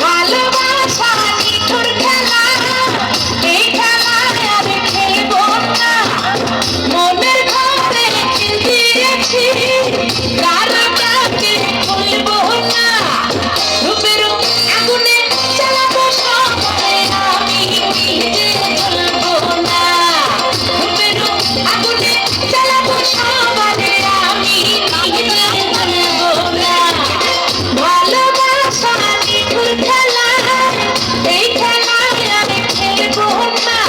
ভালোবাসা নিঠুর খেলা, এই খেলায় আমি খেলবো না। মনের ঘরে খিল দিয়েছি, দ্বারটাকে খুলবো না। রূপের আগুনে জ্বালাবো সবাই, আমি নিজে জ্বলবো না। রূপের আগুনে জ্বালাবো সবাই, আমি নিজে জ্বলবো না। ভালোবাসা নিঠুর খেলা, এই খেলায় আমি খেলবো না।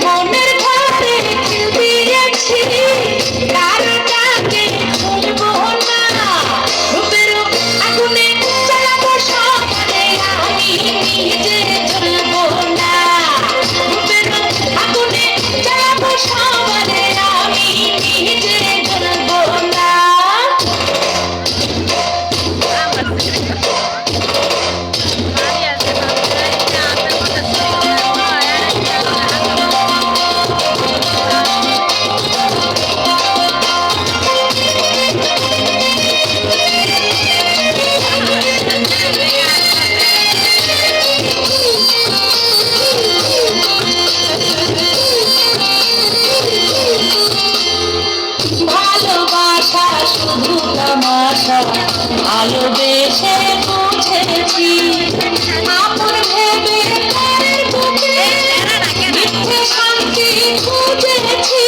মনের ঘরে খিল দিয়েছি, দ্বারটাকে খুলবো না। রূপের আগুনে জ্বালাবো সবাই, আমি নিজে জ্বলবো না। রূপের আগুনে জ্বালাবো সবাই, আমি নিজে জ্বলবো না। ভালোবাসা শুধু তামাশা, ভালোবেসে বুঝেছি। আপন ভেবে পরের বুকে মিথ্যে শান্তি খুঁজেছি।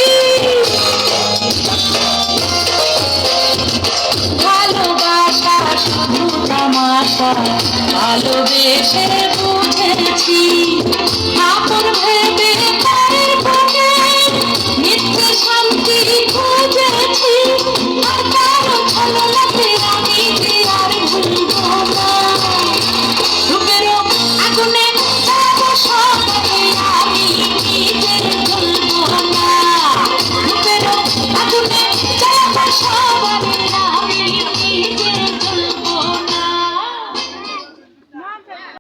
ভালোবাসা শুধু তামাশা, ভালোবেসে বুঝেছি। আপন ভেবে